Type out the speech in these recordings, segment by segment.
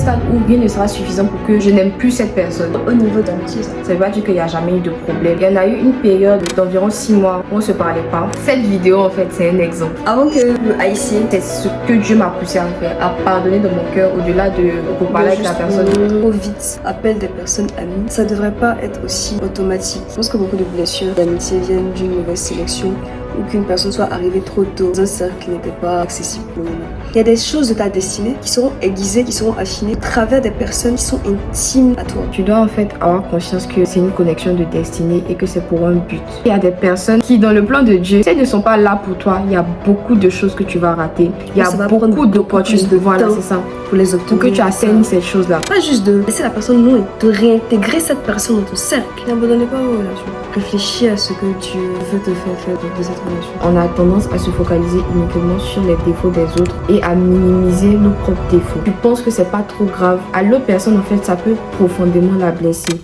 stade où rien ne sera suffisant pour que je n'aime plus cette personne. Au niveau d'amitié, ça veut pas dire qu'il n'y a jamais eu de problème. Il y en a eu une période d'environ 6 mois où on se parlait pas. Cette vidéo en fait c'est un exemple. Avant que le haïtien, c'est ce que Dieu m'a poussé à faire, à pardonner dans mon cœur au-delà de reparler avec la personne. Trop vite, appel des personnes amies, ça devrait pas être aussi automatique. Je pense que beaucoup de blessures d'amitié viennent d'une mauvaise sélection ou qu'une personne soit arrivée trop tôt dans un cercle qui n'était pas accessible pour le moment. Il y a des choses de ta destinée qui seront aiguisées, qui seront affinées à travers des personnes qui sont intimes à toi. Tu dois en fait avoir conscience que c'est une connexion de destinée et que c'est pour un but. Il y a des personnes qui dans le plan de Dieu, si elles ne sont pas là pour toi, il y a beaucoup de choses que tu vas rater. Il y a beaucoup d'opportunités voilà, c'est ça, pour les obtenir. Pour que tu atteignes cette chose-là. Pas juste de laisser la personne loin, de réintégrer cette personne dans ton cercle. N'abandonnez pas vos relations. Réfléchis à ce que Dieu veut te faire faire de cette relation. On a tendance à se focaliser uniquement sur les défauts des autres et à minimiser nos propres défauts. Tu penses que c'est pas trop grave. À l'autre personne, en fait, ça peut profondément la blesser.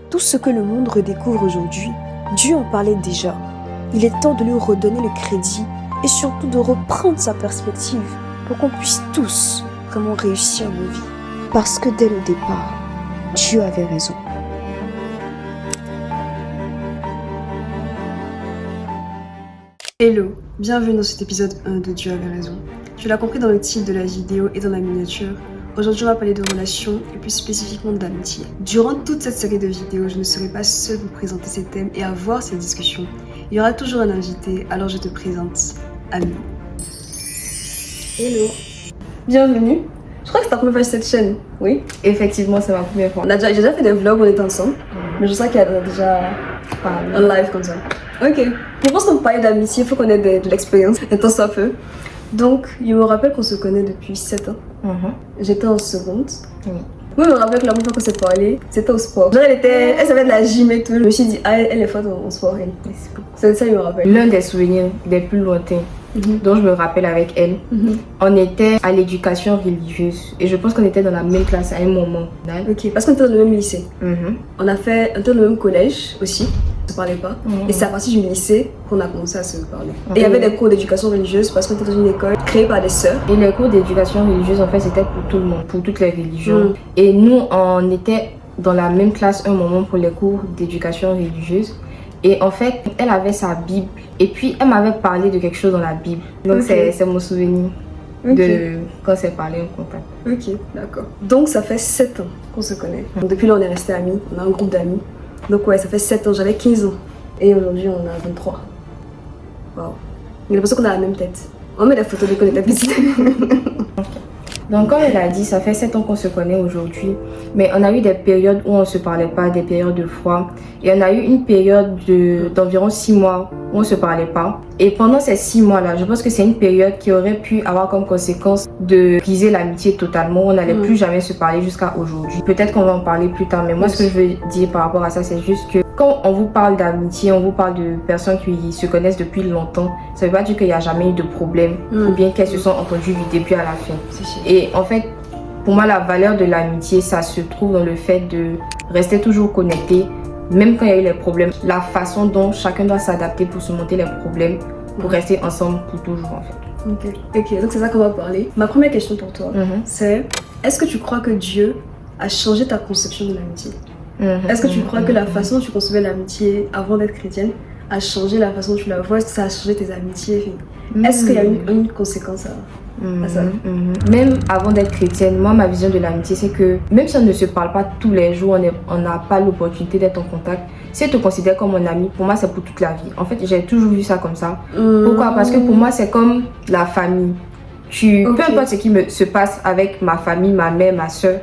Tout ce que le monde redécouvre aujourd'hui, Dieu en parlait déjà. Il est temps de lui redonner le crédit et surtout de reprendre sa perspective pour qu'on puisse tous vraiment réussir nos vies. Parce que dès le départ, Dieu avait raison. Hello, bienvenue dans cet épisode 1 de Dieu avait raison. Tu l'as compris dans le titre de la vidéo et dans la miniature. Aujourd'hui, on va parler de relations et plus spécifiquement d'amitié. Durant toute cette série de vidéos, je ne serai pas seule pour présenter ces thèmes et avoir ces discussions. Il y aura toujours un invité, alors je te présente Ami. Hello, bienvenue. Je crois que c'est ta première fois sur cette chaîne, oui? Effectivement, c'est ma première fois. J'ai déjà fait des vlogs où on était ensemble, mais je sens qu'il y a déjà un live comme ça. Ok. Je pense qu'on peut parler d'amitié, il faut qu'on ait de l'expérience, un temps soit peu. Donc, je me rappelle qu'on se connaît depuis 7 ans. J'étais en seconde. Moi, je me rappelle que la première fois qu'on s'est parlé, c'était au sport. Genre, elle savait de la gym et tout. Je me suis dit, ah, elle est forte en sport, elle. C'est ça, je me rappelle. L'un des souvenirs les plus lointains dont je me rappelle avec elle, on était à l'éducation religieuse et je pense qu'on était dans la même classe à un moment. Ok, parce qu'on était dans le même lycée. On était dans le même collège aussi. On se parlait pas. Et c'est à partir du lycée qu'on a commencé à se parler. Et il y avait des cours d'éducation religieuse parce qu'on était dans une école créée par des sœurs. Et les cours d'éducation religieuse, en fait, c'était pour tout le monde, pour toutes les religions. Et nous, on était dans la même classe un moment pour les cours d'éducation religieuse. Et en fait, elle avait sa Bible. Et puis, elle m'avait parlé de quelque chose dans la Bible. Donc, c'est mon souvenir de quand c'est parlé en contact. Ok, d'accord. Donc, ça fait 7 ans qu'on se connaît. Donc, depuis là, on est restés amis. On a un groupe d'amis. Donc ouais, ça fait 7 ans, j'avais 15 ans. Et aujourd'hui, on a 23. Waouh. J'ai l'impression qu'on a la même tête. On met des photos de quand on était petite. Donc comme elle a dit, ça fait 7 ans qu'on se connaît aujourd'hui. Mais on a eu des périodes où on ne se parlait pas, des périodes de froid. Et on a eu une période d'environ 6 mois où on ne se parlait pas. Et pendant ces 6 mois-là, je pense que c'est une période qui aurait pu avoir comme conséquence de briser l'amitié totalement. On n'allait plus jamais se parler jusqu'à aujourd'hui. Peut-être qu'on va en parler plus tard. Mais moi, ce que je veux dire par rapport à ça, c'est juste que quand on vous parle d'amitié, on vous parle de personnes qui se connaissent depuis longtemps, ça ne veut pas dire qu'il n'y a jamais eu de problème ou bien qu'elles se sont entendues du début à la fin. Et en fait, pour moi, la valeur de l'amitié, ça se trouve dans le fait de rester toujours connecté, même quand il y a eu les problèmes. La façon dont chacun doit s'adapter pour surmonter les problèmes, pour rester ensemble pour toujours en fait. Ok, donc c'est ça qu'on va parler. Ma première question pour toi, c'est est-ce que tu crois que Dieu a changé ta conception de l'amitié? Est-ce que tu crois que la façon dont tu concevais l'amitié avant d'être chrétienne a changé la façon dont tu la vois? Est-ce que ça a changé tes amitiés? Est-ce qu'il y a une conséquence à ça? Même avant d'être chrétienne, moi ma vision de l'amitié c'est que même si on ne se parle pas tous les jours, on n'a pas l'opportunité d'être en contact, si elle te considère comme mon ami, pour moi c'est pour toute la vie. En fait j'ai toujours vu ça comme ça. Pourquoi? Parce que pour moi c'est comme la famille. Peu importe ce qui se passe avec ma famille, ma mère, ma soeur,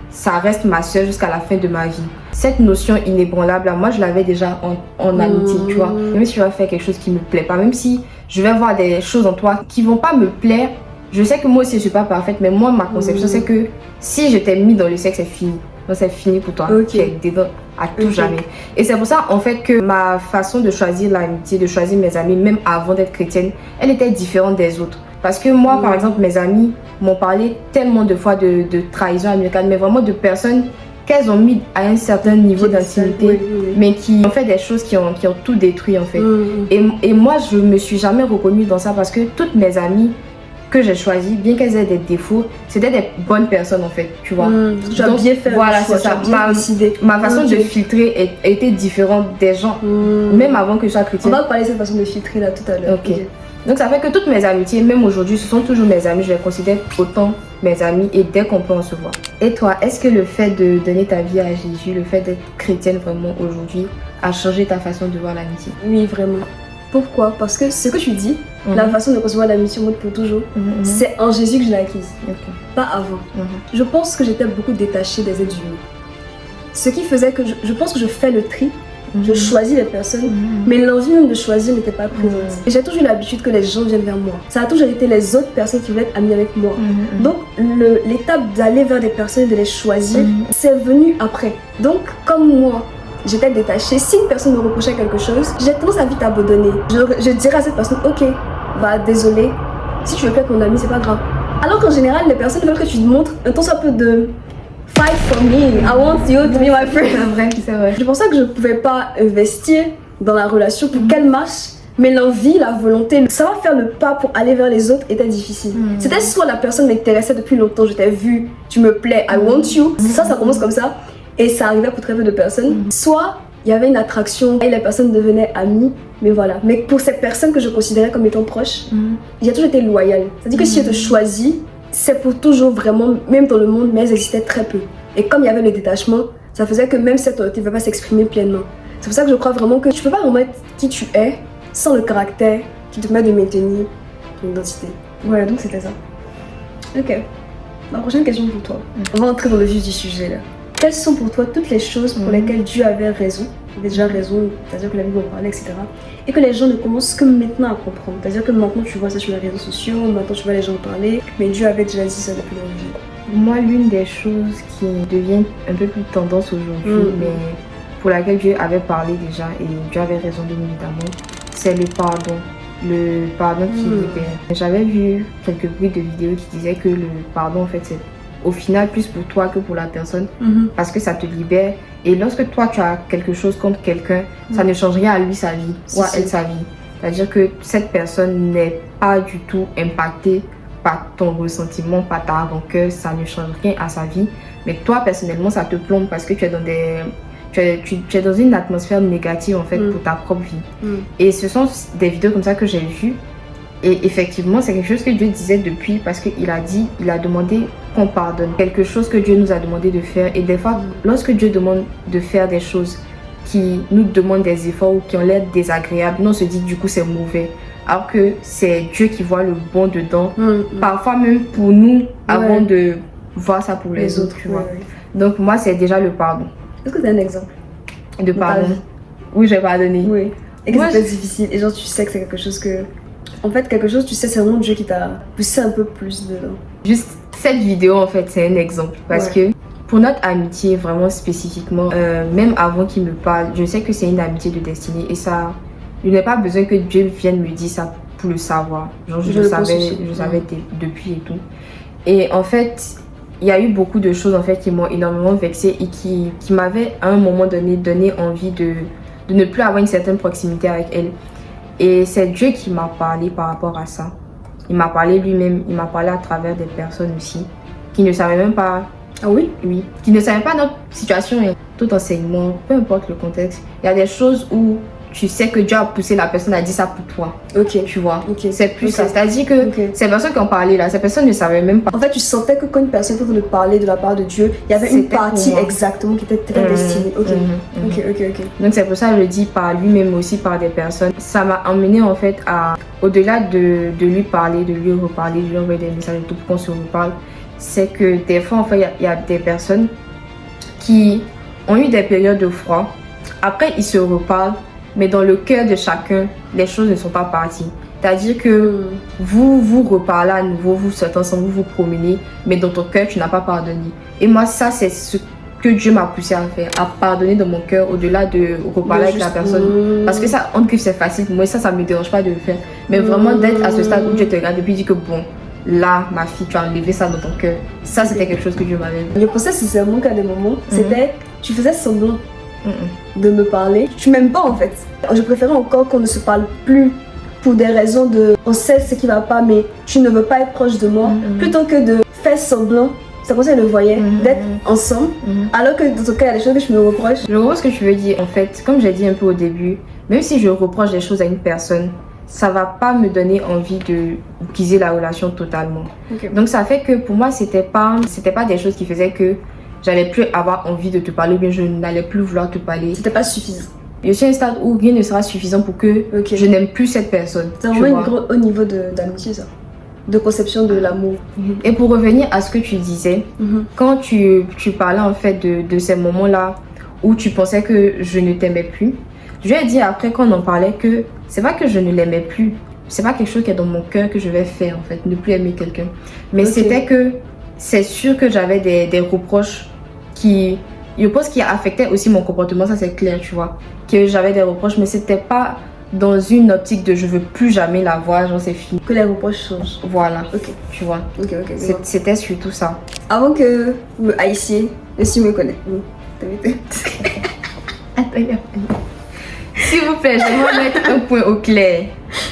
ça reste ma soeur jusqu'à la fin de ma vie. Cette notion inébranlable là, moi je l'avais déjà en amitié, tu vois. Même si tu vas faire quelque chose qui me plaît pas, même si je vais voir des choses en toi qui vont pas me plaire, je sais que moi aussi je suis pas parfaite, mais moi ma conception c'est que si je t'ai mis dans le sexe, c'est fini. Donc c'est fini pour toi. Tu es dedans à tout jamais. Et c'est pour ça en fait que ma façon de choisir l'amitié, de choisir mes amis, même avant d'être chrétienne, elle était différente des autres. Parce que moi, par exemple, mes amis m'ont parlé tellement de fois de trahison amicale, mais vraiment de personnes qu'elles ont mis à un certain niveau d'intimité, mais qui ont fait des choses qui ont tout détruit en fait. Et moi, je me suis jamais reconnue dans ça parce que toutes mes amies, que j'ai choisies, bien qu'elles aient des défauts, c'était des bonnes personnes en fait, tu vois. Tu as bien fait voilà, le choix, c'est ça. tu as bien décidé. Ma façon de filtrer était différente des gens, même avant que je sois chrétienne. On va parler de cette façon de filtrer là tout à l'heure. Ok. Donc ça fait que toutes mes amitiés, même aujourd'hui, ce sont toujours mes amis. Je les considère autant mes amis et dès qu'on peut on se voit. Et toi, est-ce que le fait de donner ta vie à Jésus, le fait d'être chrétienne vraiment aujourd'hui, a changé ta façon de voir l'amitié? Oui, vraiment. Pourquoi? Parce que ce que tu dis, la façon de concevoir l'amitié en mode pour toujours, c'est en Jésus que je l'ai acquise, pas avant. Je pense que j'étais beaucoup détachée des êtres humains. Ce qui faisait que je pense que je fais le tri, je choisis les personnes, mais l'envie même de choisir n'était pas présente. Et j'ai toujours eu l'habitude que les gens viennent vers moi. Ça a toujours été les autres personnes qui voulaient être amies avec moi. Donc l'étape d'aller vers des personnes et de les choisir, c'est venu après. Donc comme moi, j'étais détachée. Si une personne me reprochait quelque chose, j'ai tendance à vite abandonner. Je dirais à cette personne, ok, bah désolé, si tu veux pas être mon ami, c'est pas grave. Alors qu'en général, les personnes veulent que tu montres un temps soit peu de fight for me, I want you to be my friend. C'est vrai, c'est vrai. Je pensais que je pouvais pas investir dans la relation pour qu'elle marche, mais l'envie, la volonté, savoir faire le pas pour aller vers les autres était difficile. C'était soit la personne m'intéressait depuis longtemps, je t'ai vu, tu me plais, I want you. Ça commence comme ça. Et ça arrivait pour très peu de personnes. Soit il y avait une attraction et les personnes devenaient amies, mais voilà. Mais pour ces personnes que je considérais comme étant proches, j'ai toujours été loyale. C'est-à-dire que si je te choisis, c'est pour toujours vraiment, même dans le monde, mais elles existaient très peu. Et comme il y avait le détachement, ça faisait que même cette autorité ne va pas s'exprimer pleinement. C'est pour ça que je crois vraiment que tu peux pas remettre qui tu es sans le caractère qui te permet de maintenir ton identité. Voilà, donc c'était ça. Ok. Ma prochaine question pour toi. On va entrer dans le vif du sujet là. Quelles sont pour toi toutes les choses pour lesquelles Dieu avait raison, déjà raison, c'est-à-dire que la Bible en parlait, etc. Et que les gens ne commencent que maintenant à comprendre. C'est-à-dire que maintenant tu vois ça sur les réseaux sociaux, maintenant tu vois les gens parler, mais Dieu avait déjà dit ça depuis l'origine. Moi, l'une des choses qui devient un peu plus tendance aujourd'hui, mais pour laquelle Dieu avait parlé déjà, et Dieu avait raison bien évidemment, c'est le pardon. Le pardon qui libère. J'avais vu quelques bruits de vidéos qui disaient que le pardon, en fait, c'est au final plus pour toi que pour la personne, parce que ça te libère. Et lorsque toi tu as quelque chose contre quelqu'un, ça ne change rien à lui sa vie ou à elle sa vie. C'est-à-dire que cette personne n'est pas du tout impactée par ton ressentiment, par ta rancœur, ça ne change rien à sa vie. Mais toi personnellement ça te plombe parce que tu es dans tu es dans une atmosphère négative en fait pour ta propre vie. Et ce sont des vidéos comme ça que j'ai vues. Et effectivement, c'est quelque chose que Dieu disait depuis parce qu'il a demandé qu'on pardonne. Quelque chose que Dieu nous a demandé de faire. Et des fois, lorsque Dieu demande de faire des choses qui nous demandent des efforts ou qui ont l'air désagréables, nous on se dit du coup c'est mauvais. Alors que c'est Dieu qui voit le bon dedans. Parfois même pour nous, avant de voir ça pour les autres. Tu vois. Donc moi, c'est déjà le pardon. Est-ce que tu as un exemple de pardon? Oui, j'ai pardonné. Oui. Et que c'était difficile. Et genre, tu sais que c'est quelque chose que... En fait, quelque chose, tu sais, c'est vraiment Dieu qui t'a poussé un peu plus dedans. Juste cette vidéo, en fait, c'est un exemple. Parce que pour notre amitié, vraiment spécifiquement, même avant qu'il me parle, je sais que c'est une amitié de destinée. Et ça, je n'ai pas besoin que Dieu vienne me dire ça pour le savoir. Genre, je savais depuis et tout. Et en fait, il y a eu beaucoup de choses en fait qui m'ont énormément vexée et qui m'avaient à un moment donné envie de ne plus avoir une certaine proximité avec elle. Et c'est Dieu qui m'a parlé par rapport à ça. Il m'a parlé lui-même, il m'a parlé à travers des personnes aussi qui ne savaient même pas. Ah oui? Oui. Qui ne savaient pas notre situation et tout enseignement, peu importe le contexte. Il y a des choses où tu sais que Dieu a poussé la personne à dire ça pour toi. Ok. Tu vois. Ok. C'est plus ça. C'est-à-dire que ces personnes qui ont parlé là, ces personnes ne savaient même pas. En fait, tu sentais que quand une personne était en train de parler de la part de Dieu, il y avait une partie exactement qui était très destinée. Ok. Ok. Donc c'est pour ça que je le dis par lui-même aussi, par des personnes. Ça m'a emmené en fait à, au-delà de lui parler, de lui reparler, de lui envoyer des messages et tout pour qu'on se reparle. C'est que des fois, en fait, il y a des personnes qui ont eu des périodes de froid. Après, ils se reparlent. Mais dans le cœur de chacun, les choses ne sont pas parties. C'est-à-dire que vous reparlez à nouveau, vous sortez ensemble, vous promenez, mais dans ton cœur, tu n'as pas pardonné. Et moi, ça, c'est ce que Dieu m'a poussé à faire, à pardonner dans mon cœur, au-delà de reparler avec la personne. Parce que ça, on dit que c'est facile pour moi, ça ne me dérange pas de le faire. Mais vraiment d'être à ce stade où Dieu te regarde et puis dit que bon, là, ma fille, tu as enlevé ça dans ton cœur. Ça, c'était quelque chose que Dieu m'avait dit. Je pensais sincèrement qu'à des moments, c'était, tu faisais semblant de me parler. Tu m'aimes pas en fait. Je préférais encore qu'on ne se parle plus pour des raisons de on sait ce qui va pas, mais tu ne veux pas être proche de moi, plutôt que de faire semblant. C'est comme ça qu'elle le voyait, d'être ensemble, alors que dans ton cas, il y a des choses que je me reproche. Je vois ce que tu veux dire. En fait, comme j'ai dit un peu au début, même si je reproche des choses à une personne, ça va pas me donner envie de briser la relation totalement. Okay. Donc ça fait que pour moi, c'était pas des choses qui faisaient que j'allais plus avoir envie de te parler ou bien je n'allais plus vouloir te parler. C'était pas suffisant. Je suis à un stade où rien ne sera suffisant pour que je n'aime plus cette personne. C'est vraiment un gros haut niveau d'amitié, ça. De conception de l'amour. Et pour revenir à ce que tu disais, quand tu parlais en fait de ces moments-là où tu pensais que je ne t'aimais plus, je lui ai dit après quand on en parlait que c'est pas que je ne l'aimais plus, c'est pas quelque chose qui est dans mon cœur que je vais faire en fait, ne plus aimer quelqu'un. Mais c'était que c'est sûr que j'avais des reproches qui, je pense, qui affectaient aussi mon comportement, ça c'est clair, tu vois. Que j'avais des reproches, mais c'était pas dans une optique de je veux plus jamais la voir, genre c'est fini. Que les reproches changent. Voilà, tu vois. C'était surtout ça. Avant que vous me haissiez, et si me connais. Attends, s'il vous plaît, j'aimerais mettre un point au clair.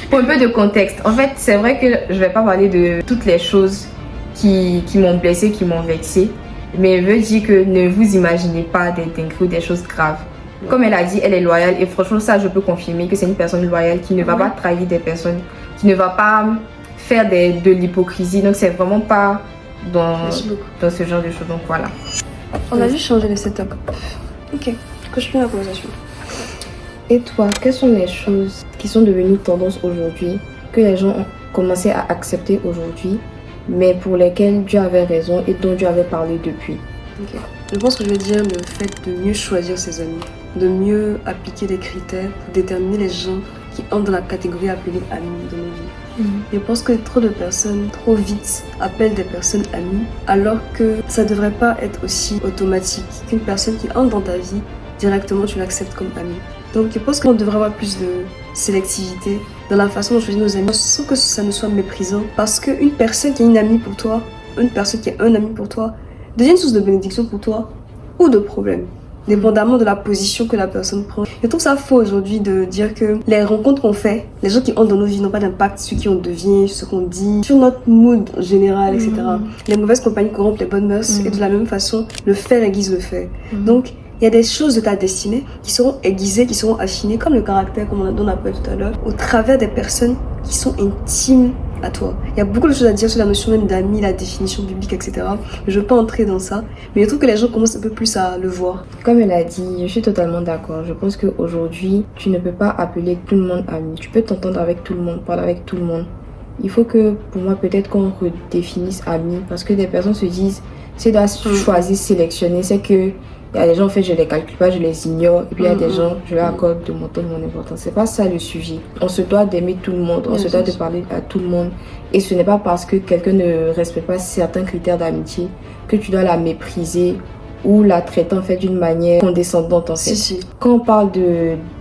Pour un peu de contexte. En fait, c'est vrai que je vais pas parler de toutes les choses qui m'ont blessée, qui m'ont vexée. Mais je veux dire que ne vous imaginez pas des dingueries ou des choses graves. Comme elle a dit, elle est loyale. Et franchement, ça, je peux confirmer que c'est une personne loyale qui ne va pas trahir des personnes, qui ne va pas faire de l'hypocrisie. Donc, c'est vraiment pas dans ce genre de choses. Donc, voilà. On a juste changé le setup. Ok, continue la conversation. Et toi, quelles sont les choses qui sont devenues tendance aujourd'hui, que les gens ont commencé à accepter aujourd'hui, mais pour lesquelles Dieu avait raison et dont Dieu avait parlé depuis? Ok. Je pense que je veux dire le fait de mieux choisir ses amis, de mieux appliquer des critères pour déterminer les gens qui entrent dans la catégorie appelée amis dans nos vies. Je pense que trop de personnes, trop vite, appellent des personnes amies, alors que ça devrait pas être aussi automatique qu'une personne qui entre dans ta vie, directement tu l'acceptes comme amie. Donc je pense qu'on devrait avoir plus de sélectivité dans la façon dont on choisit nos amis sans que ça ne soit méprisant. Parce qu'une personne qui est une amie pour toi, une personne qui est un ami pour toi, devient une source de bénédiction pour toi ou de problème, dépendamment de la position que la personne prend. Je trouve ça faux aujourd'hui de dire que les rencontres qu'on fait, les gens qui entrent dans nos vies n'ont pas d'impact sur qui on devient, sur ce qu'on dit, sur notre mood général, etc. Les mauvaises compagnies corrompent les bonnes mœurs et de la même façon, le faire aiguise le fait. Donc, il y a des choses de ta destinée qui seront aiguisées, qui seront affinées, comme le caractère, comme on a parlé tout à l'heure, au travers des personnes qui sont intimes à toi. Il y a beaucoup de choses à dire sur la notion même d'amis, la définition biblique, etc. Je ne veux pas entrer dans ça, mais je trouve que les gens commencent un peu plus à le voir. Comme elle a dit, je suis totalement d'accord. Je pense qu'aujourd'hui, tu ne peux pas appeler tout le monde ami. Tu peux t'entendre avec tout le monde, parler avec tout le monde. Il faut que, pour moi, peut-être qu'on redéfinisse ami, parce que des personnes se disent, c'est de choisir, sélectionner, c'est que il y a des gens, en fait, je les calcule pas, je les ignore. Et puis, il y a des gens, je leur accorde de mon temps, de mon importance. C'est pas ça le sujet. On se doit d'aimer tout le monde. On se doit de parler à tout le monde. Et ce n'est pas parce que quelqu'un ne respecte pas certains critères d'amitié que tu dois la mépriser ou la traiter, en fait, d'une manière condescendante, en fait. Si. Quand on parle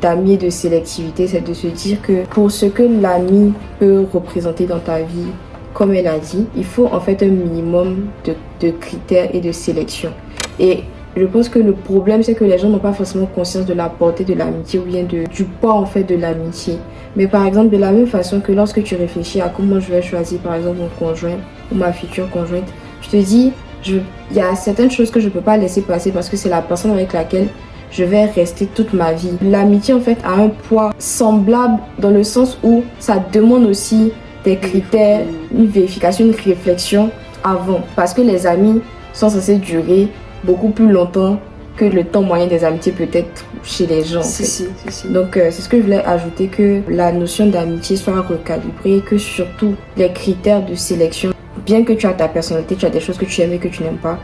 d'amis et de sélectivité, c'est de se dire que pour ce que l'ami peut représenter dans ta vie, comme elle a dit, il faut, en fait, un minimum de critères et de sélection. Et je pense que le problème, c'est que les gens n'ont pas forcément conscience de la portée de l'amitié ou bien du poids en fait de l'amitié. Mais par exemple, de la même façon que lorsque tu réfléchis à comment je vais choisir par exemple mon conjoint ou ma future conjointe, je te dis, il y a certaines choses que je ne peux pas laisser passer parce que c'est la personne avec laquelle je vais rester toute ma vie. L'amitié en fait a un poids semblable dans le sens où ça demande aussi des critères, une vérification, une réflexion avant. Parce que les amis sont censés durer beaucoup plus longtemps que le temps moyen des amitiés peut-être chez les gens. Si. Donc c'est ce que je voulais ajouter, que la notion d'amitié soit recalibrée, que surtout les critères de sélection, bien que tu as ta personnalité, tu as des choses que tu aimes et que tu n'aimes pas,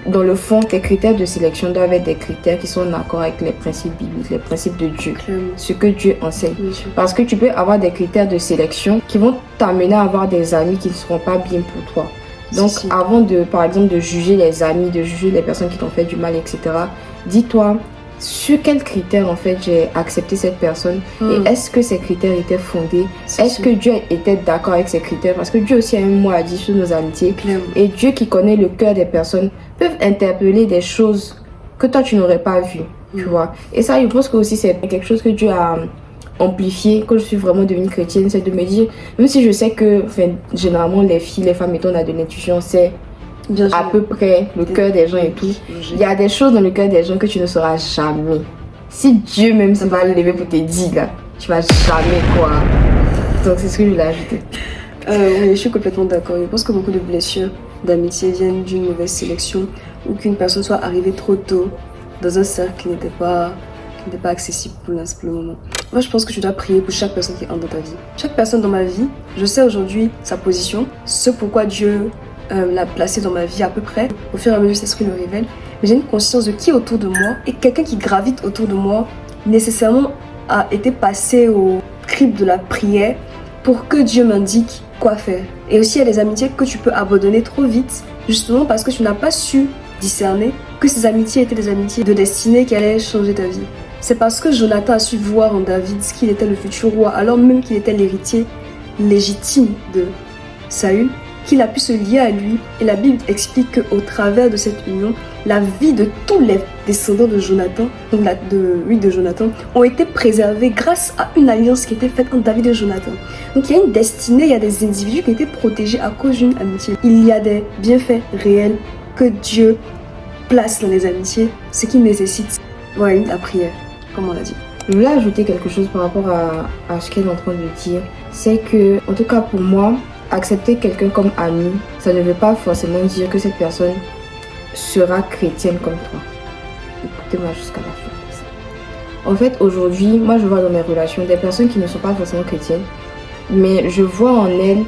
dans le fond, tes critères de sélection doivent être des critères qui sont en accord avec les principes bibliques, les principes de Dieu, ce que Dieu enseigne. Parce que tu peux avoir des critères de sélection qui vont t'amener à avoir des amis qui ne seront pas bien pour toi. Donc avant de, par exemple, de juger les amis, de juger les personnes qui t'ont fait du mal, etc., dis-toi sur quels critères en fait j'ai accepté cette personne et est-ce que ces critères étaient fondés, est-ce que Dieu était d'accord avec ces critères, parce que Dieu aussi a un mot à dire sur nos amitiés. Et Dieu qui connaît le cœur des personnes peut interpeller des choses que toi tu n'aurais pas vues, tu vois. Et ça, je pense que aussi c'est quelque chose que Dieu a amplifié quand je suis vraiment devenue chrétienne, c'est de me dire, même si je sais que généralement les filles, les femmes, mettons, on a de l'intuition, c'est à peu près le cœur des gens et tout. Il y a des choses dans le cœur des gens que tu ne sauras jamais. Si Dieu même se va lever pour te dire, là, tu vas jamais croire. Donc c'est ce que je voulais ajouter. Oui, je suis complètement d'accord. Je pense que beaucoup de blessures d'amitié viennent d'une mauvaise sélection ou qu'une personne soit arrivée trop tôt dans un cercle qui n'était pas accessible pour le moment. Moi, je pense que tu dois prier pour chaque personne qui entre dans ta vie. Chaque personne dans ma vie, je sais aujourd'hui sa position, ce pourquoi Dieu l'a placé dans ma vie à peu près. Au fur et à mesure, cet esprit le révèle. Mais j'ai une conscience de qui est autour de moi et quelqu'un qui gravite autour de moi nécessairement a été passé au crible de la prière pour que Dieu m'indique quoi faire. Et aussi, il y a des amitiés que tu peux abandonner trop vite, justement parce que tu n'as pas su discerner que ces amitiés étaient des amitiés de destinée qui allaient changer ta vie. C'est parce que Jonathan a su voir en David qu'il était le futur roi, alors même qu'il était l'héritier légitime de Saül, qu'il a pu se lier à lui. Et la Bible explique qu'au travers de cette union, la vie de tous les descendants de Jonathan, de Jonathan, ont été préservés grâce à une alliance qui était faite entre David et Jonathan. Donc il y a une destinée, il y a des individus qui ont été protégés à cause d'une amitié. Il y a des bienfaits réels que Dieu place dans les amitiés, ce qui nécessite la prière, comme on l'a dit. Je voulais ajouter quelque chose par rapport à ce qu'elle est en train de dire. C'est que, en tout cas pour moi, accepter quelqu'un comme ami, ça ne veut pas forcément dire que cette personne sera chrétienne comme toi. Écoutez-moi jusqu'à la fin. En fait, aujourd'hui, moi je vois dans mes relations des personnes qui ne sont pas forcément chrétiennes, mais je vois en elles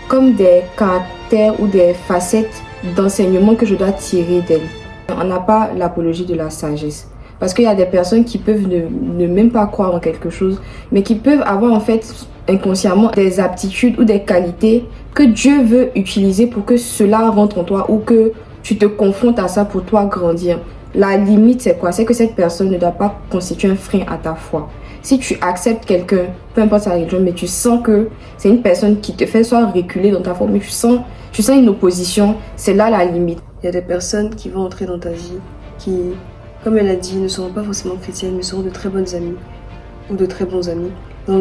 comme des caractères ou des facettes d'enseignement que je dois tirer d'elles. On n'a pas l'apologie de la sagesse. Parce qu'il y a des personnes qui peuvent ne même pas croire en quelque chose, mais qui peuvent avoir en fait inconsciemment des aptitudes ou des qualités que Dieu veut utiliser pour que cela rentre en toi ou que tu te confrontes à ça pour toi grandir. La limite, c'est quoi? C'est que cette personne ne doit pas constituer un frein à ta foi. Si tu acceptes quelqu'un, peu importe sa religion, mais tu sens que c'est une personne qui te fait soit reculer dans ta foi, mais tu sens une opposition, c'est là la limite. Il y a des personnes qui vont entrer dans ta vie qui, comme elle a dit, ne seront pas forcément chrétiennes, mais seront de très bonnes amies ou de très bons amis. Dans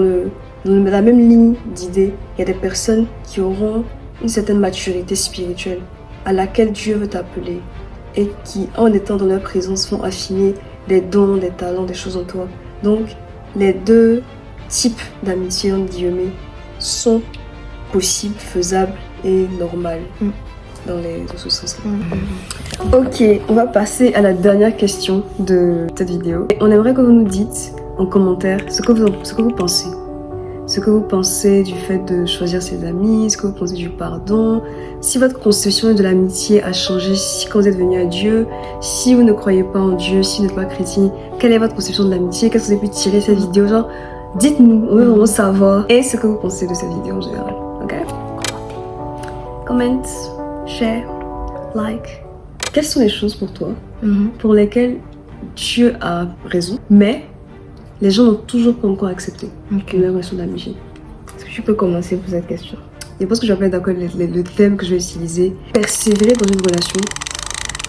la même ligne d'idées, il y a des personnes qui auront une certaine maturité spirituelle à laquelle Dieu veut t'appeler et qui, en étant dans leur présence, vont affiner des dons, des talents, des choses en toi. Donc, les deux types d'amitié, entre guillemets, sont possibles, faisables et normales. Dans ce sens-là. Ok, on va passer à la dernière question de cette vidéo. On aimerait que vous nous dites en commentaire ce que vous pensez. Ce que vous pensez du fait de choisir ses amis, ce que vous pensez du pardon, si votre conception de l'amitié a changé quand vous êtes venu à Dieu, si vous ne croyez pas en Dieu, si vous n'êtes pas chrétien, quelle est votre conception de l'amitié, qu'est-ce que vous avez pu tirer de cette vidéo, genre, dites-nous, on veut vraiment savoir, et ce que vous pensez de cette vidéo en général, ok? Comment, share, like. Quelles sont les choses pour toi pour lesquelles Dieu a raison, mais les gens n'ont toujours pas encore accepté une relation d'amitié? Est-ce que tu peux commencer pour cette question? Je pense que je vais mettre d'accord le thème que je vais utiliser. Persévérer dans une relation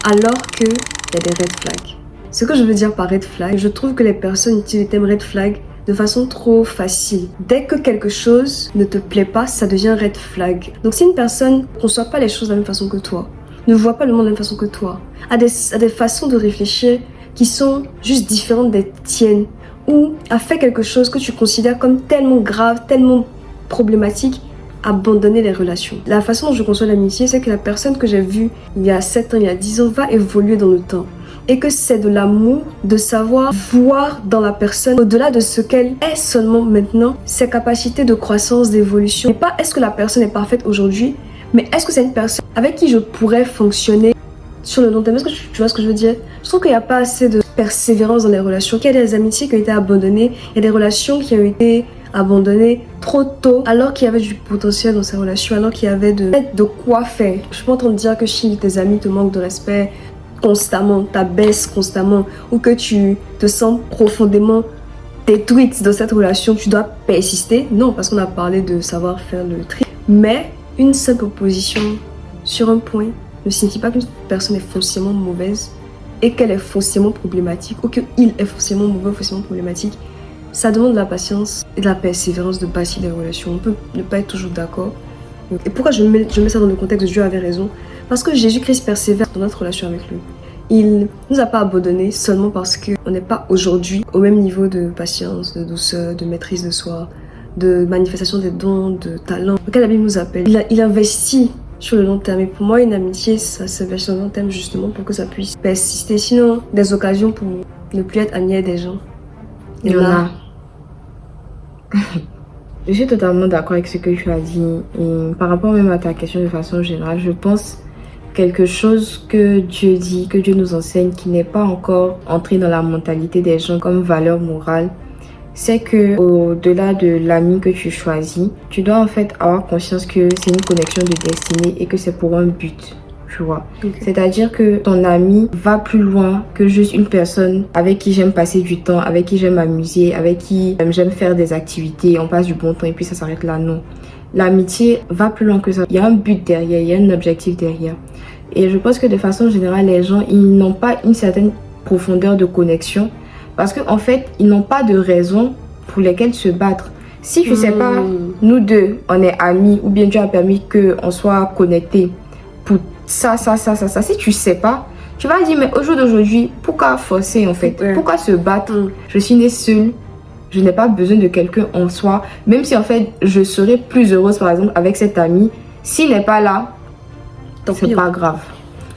alors qu'il y a des red flags. Ce que je veux dire par red flag, je trouve que les personnes utilisent le thème red flag de façon trop facile. Dès que quelque chose ne te plaît pas, ça devient red flag. Donc si une personne ne conçoit pas les choses de la même façon que toi, ne voit pas le monde de la même façon que toi, a des façons de réfléchir qui sont juste différentes des tiennes, ou a fait quelque chose que tu considères comme tellement grave, tellement problématique, abandonner les relations. La façon dont je conçois l'amitié, c'est que la personne que j'ai vue il y a 7 ans, il y a 10 ans, va évoluer dans le temps. Et que c'est de l'amour, de savoir voir dans la personne, au-delà de ce qu'elle est seulement maintenant, ses capacités de croissance, d'évolution. Et pas est-ce que la personne est parfaite aujourd'hui, mais est-ce que c'est une personne avec qui je pourrais fonctionner sur le long terme. Est-ce que tu vois ce que je veux dire? Je trouve qu'il n'y a pas assez de persévérance dans les relations, qu'il y a des amitiés qui ont été abandonnées, il y a des relations qui ont été abandonnées trop tôt, alors qu'il y avait du potentiel dans ces relations, alors qu'il y avait de quoi faire. Je suis pas en train de dire que si tes amis te manquent de respect constamment, t'abaissent constamment, ou que tu te sens profondément détruite dans cette relation, tu dois persister. Non, parce qu'on a parlé de savoir faire le tri. Mais une simple opposition sur un point ne signifie pas qu'une personne est foncièrement mauvaise et qu'elle est foncièrement problématique, ou qu'il est foncièrement mauvais, foncièrement problématique. ça demande de la patience et de la persévérance de bâtir des relations. On peut ne pas être toujours d'accord. Et pourquoi je mets ça dans le contexte de Dieu avait raison? Parce que Jésus-Christ persévère dans notre relation avec lui. Il ne nous a pas abandonnés seulement parce qu'on n'est pas aujourd'hui au même niveau de patience, de douceur, de maîtrise de soi, de manifestation des dons, de talents auquel la Bible nous appelle. Il investit sur le long terme. Et pour moi, une amitié, ça s'investit sur le long terme justement pour que ça puisse persister. Sinon, des occasions pour ne plus être ami avec des gens. Il y en a. Je suis totalement d'accord avec ce que tu as dit. Et par rapport même à ta question de façon générale, je pense quelque chose que Dieu dit, que Dieu nous enseigne, qui n'est pas encore entré dans la mentalité des gens comme valeur morale, c'est que au-delà de l'ami que tu choisis, tu dois en fait avoir conscience que c'est une connexion de destinée et que c'est pour un but, tu vois. Okay. C'est-à-dire que ton ami va plus loin que juste une personne avec qui j'aime passer du temps, avec qui j'aime m'amuser, avec qui j'aime faire des activités, on passe du bon temps et puis ça s'arrête là, non. L'amitié va plus loin que ça. Il y a un but derrière, il y a un objectif derrière. Et je pense que de façon générale, les gens, ils n'ont pas une certaine profondeur de connexion parce qu'en fait, ils n'ont pas de raison pour lesquelles se battre. Si je sais pas, nous deux, on est amis ou bien Dieu a permis qu'on soit connectés pour ça. Si tu sais pas, tu vas dire, mais au jour d'aujourd'hui, pourquoi forcer en fait? Pourquoi se battre? Je suis née seule. Je n'ai pas besoin de quelqu'un en soi. Même si en fait, je serais plus heureuse par exemple avec cet ami. S'il n'est pas là, c'est pas grave.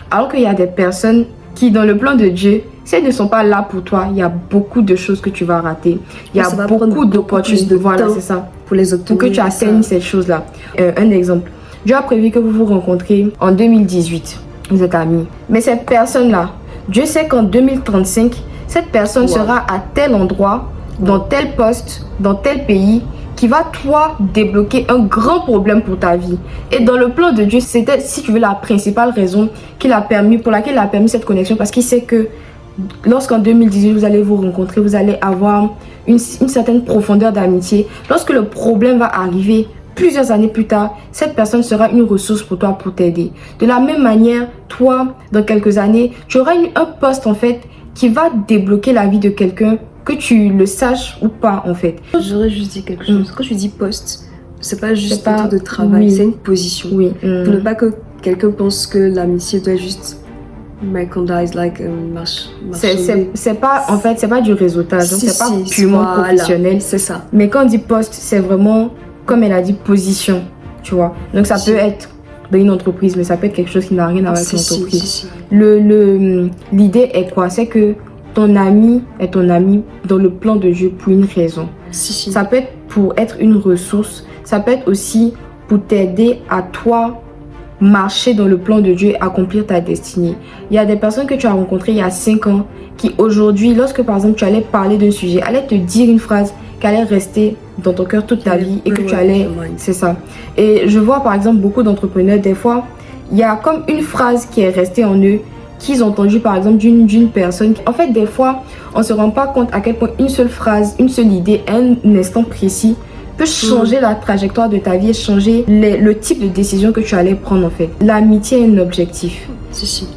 Alors qu'il y a des personnes qui, dans le plan de Dieu, si elles ne sont pas là pour toi, il y a beaucoup de choses que tu vas rater. Il y a beaucoup d'opportunités. Voilà, c'est ça. Pour les obtenir. Pour que tu atteignes cette chose-là. Un exemple. Dieu a prévu que vous vous rencontrez en 2018. Vous êtes amis. Mais cette personne-là, Dieu sait qu'en 2035, cette personne sera à tel endroit, dans tel poste, dans tel pays, qui va toi débloquer un grand problème pour ta vie. Et dans le plan de Dieu, c'était, si tu veux, la principale raison pour laquelle il a permis cette connexion, parce qu'il sait que lorsqu'en 2018 vous allez vous rencontrer, vous allez avoir une certaine profondeur d'amitié. Lorsque le problème va arriver plusieurs années plus tard, cette personne sera une ressource pour toi, pour t'aider. De la même manière, toi, dans quelques années, tu auras un poste en fait qui va débloquer la vie de quelqu'un, que tu le saches ou pas en fait. J'aurais juste dit quelque chose. Quand tu dis poste, c'est pas juste un truc de travail, c'est une position. Oui. Pour ne pas que quelqu'un pense que l'amitié doit juste merchandise, like c'est pas en fait, c'est pas du réseautage, donc c'est pas purement professionnel. C'est ça. Mais quand on dit poste, c'est vraiment, comme elle a dit, position, tu vois. Donc ça peut être dans une entreprise, mais ça peut être quelque chose qui n'a rien à voir avec l'entreprise. L'idée est quoi? C'est que ton ami est ton ami dans le plan de Dieu pour une raison. Ça peut être pour être une ressource. Ça peut être aussi pour t'aider à toi marcher dans le plan de Dieu et accomplir ta destinée. Il y a des personnes que tu as rencontrées il y a 5 ans qui aujourd'hui, lorsque par exemple tu allais parler d'un sujet, allaient te dire une phrase qui allait rester dans ton cœur toute ta vie et que tu allais... C'est ça. Et je vois par exemple beaucoup d'entrepreneurs, des fois, il y a comme une phrase qui est restée en eux, qu'ils ont entendu par exemple d'une personne. En fait, des fois, on ne se rend pas compte à quel point une seule phrase, une seule idée, un instant précis peut changer la trajectoire de ta vie et changer le type de décision que tu allais prendre en fait. L'amitié est un objectif.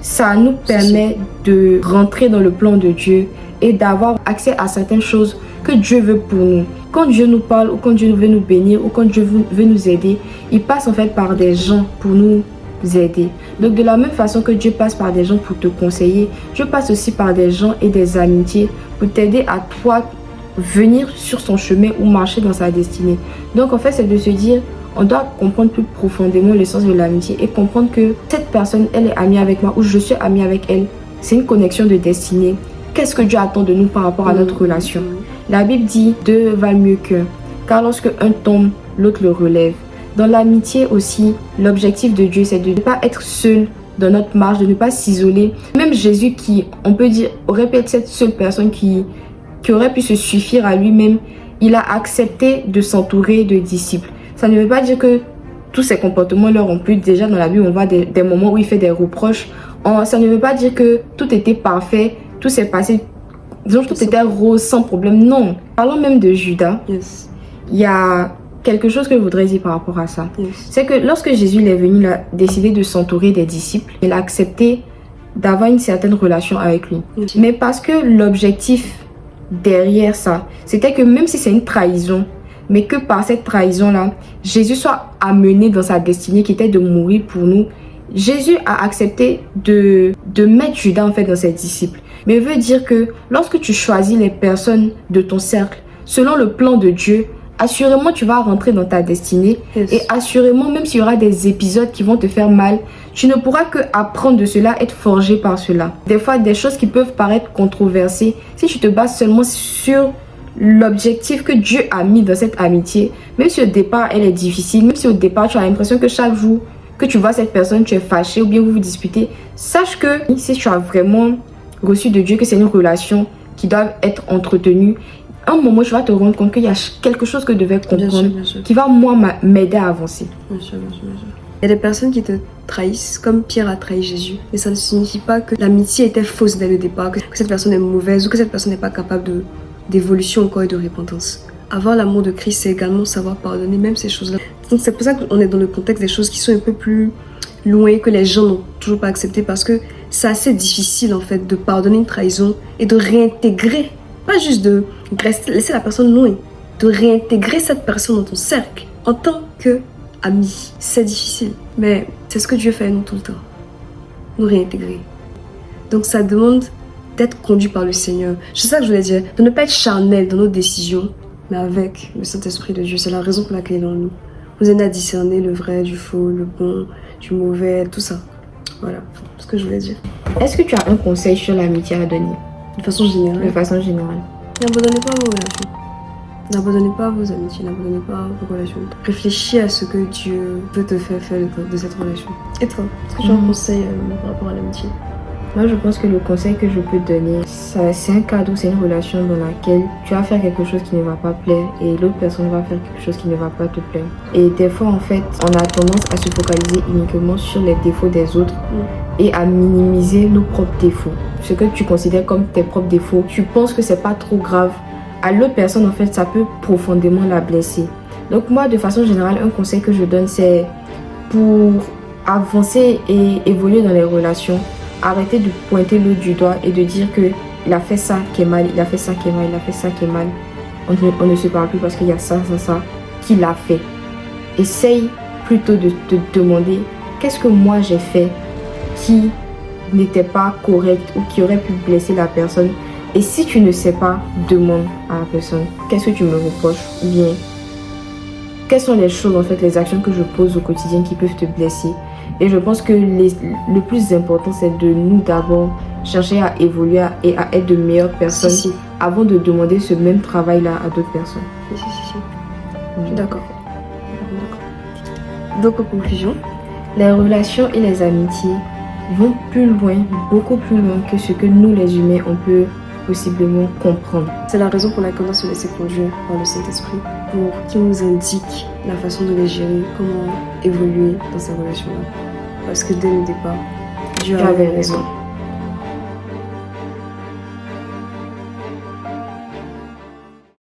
Ça nous permet de rentrer dans le plan de Dieu et d'avoir accès à certaines choses que Dieu veut pour nous. Quand Dieu nous parle ou quand Dieu veut nous bénir ou quand Dieu veut nous aider, il passe en fait par des gens pour nous aider. Donc de la même façon que Dieu passe par des gens pour te conseiller, Dieu passe aussi par des gens et des amitiés pour t'aider à toi venir sur son chemin ou marcher dans sa destinée. Donc en fait c'est de se dire, on doit comprendre plus profondément le sens de l'amitié et comprendre que cette personne, elle est amie avec moi ou je suis amie avec elle. C'est une connexion de destinée. Qu'est-ce que Dieu attend de nous par rapport à notre relation? La Bible dit, deux valent mieux qu'un, car lorsque un tombe, l'autre le relève. Dans l'amitié aussi, l'objectif de Dieu, c'est de ne pas être seul dans notre marche, de ne pas s'isoler. Même Jésus qui, on peut dire, aurait pu être cette seule personne qui aurait pu se suffire à lui-même, il a accepté de s'entourer de disciples. Ça ne veut pas dire que tous ces comportements leur ont plu. Déjà dans la Bible, on voit des moments où il fait des reproches. Ça ne veut pas dire que tout était parfait, tout s'est passé, disons que tout était rose, sans problème. Non. Parlons même de Judas. Il y a quelque chose que je voudrais dire par rapport à ça. C'est que lorsque Jésus est venu, il a décidé de s'entourer des disciples. Il a accepté d'avoir une certaine relation avec lui. Mais parce que l'objectif derrière ça, c'était que même si c'est une trahison, mais que par cette trahison-là, Jésus soit amené dans sa destinée qui était de mourir pour nous. Jésus a accepté de mettre Judas en fait dans ses disciples. Mais veut dire que lorsque tu choisis les personnes de ton cercle, selon le plan de Dieu, assurément tu vas rentrer dans ta destinée. Yes. Et assurément, même s'il y aura des épisodes qui vont te faire mal, tu ne pourras que apprendre de cela, être forgé par cela. Des fois, des choses qui peuvent paraître controversées, si tu te bases seulement sur l'objectif que Dieu a mis dans cette amitié, même si au départ elle est difficile, même si au départ tu as l'impression que chaque jour que tu vois cette personne, tu es fâché ou bien vous vous disputez, sache que si tu as vraiment reçu de Dieu que c'est une relation qui doit être entretenue, à un moment tu vas te rendre compte qu'il y a quelque chose que je devais comprendre, bien sûr. qui va moi m'aider à avancer. Bien sûr. Il y a des personnes qui te trahissent comme Pierre a trahi Jésus. Et ça ne signifie pas que l'amitié était fausse dès le départ, que cette personne est mauvaise ou que cette personne n'est pas capable d'évolution encore et de repentance. Avoir l'amour de Christ, c'est également savoir pardonner même ces choses-là. Donc c'est pour ça qu'on est dans le contexte des choses qui sont un peu plus loin, que les gens n'ont toujours pas accepté, parce que c'est assez difficile en fait de pardonner une trahison et de réintégrer, pas juste de laisser la personne loin, de réintégrer cette personne dans ton cercle en tant que ami. C'est difficile, mais c'est ce que Dieu fait à nous tout le temps, nous réintégrer. Donc ça demande d'être conduit par le Seigneur. C'est ça que je voulais dire, de ne pas être charnel dans nos décisions, mais avec le Saint-Esprit de Dieu. C'est la raison pour laquelle il est en nous. Vous aidez à discerner le vrai du faux, le bon du mauvais, tout ça. Voilà, c'est ce que je voulais dire. Est-ce que tu as un conseil sur l'amitié à donner? De façon générale. De façon générale. N'abandonnez pas vos relations. N'abandonnez pas vos amitiés, n'abandonnez pas vos relations. Réfléchis à ce que Dieu veut te faire de cette relation. Et toi, est-ce que tu as un conseil par rapport à l'amitié? Moi, je pense que le conseil que je peux te donner, c'est un cadre, c'est une relation dans laquelle tu vas faire quelque chose qui ne va pas plaire et l'autre personne va faire quelque chose qui ne va pas te plaire. Et des fois, en fait, on a tendance à se focaliser uniquement sur les défauts des autres et à minimiser nos propres défauts. Ce que tu considères comme tes propres défauts, tu penses que c'est pas trop grave. À l'autre personne, en fait, ça peut profondément la blesser. Donc moi, de façon générale, un conseil que je donne, c'est pour avancer et évoluer dans les relations, arrêter de pointer l'autre du doigt et de dire que il a fait ça qui est mal, il a fait ça qui est mal, il a fait ça qui est mal. On ne se parle plus parce qu'il y a ça qu'il a fait. Essaye plutôt de te demander qu'est-ce que moi j'ai fait qui n'était pas correct ou qui aurait pu blesser la personne. Et si tu ne sais pas, demande à la personne qu'est-ce que tu me reproches ou bien quelles sont les choses, en fait, les actions que je pose au quotidien qui peuvent te blesser. Et je pense que le plus important, c'est de nous d'abord chercher à évoluer et à être de meilleures personnes avant de demander ce même travail-là à d'autres personnes. Si. Je suis d'accord. Donc, en conclusion, les relations et les amitiés vont plus loin, beaucoup plus loin que ce que nous, les humains, on peut possiblement comprendre. C'est la raison pour laquelle on va se laisser conduire par le Saint-Esprit pour qu'il nous indique la façon de les gérer, comment évoluer dans ces relations-là. Parce que dès le départ, Dieu avait raison.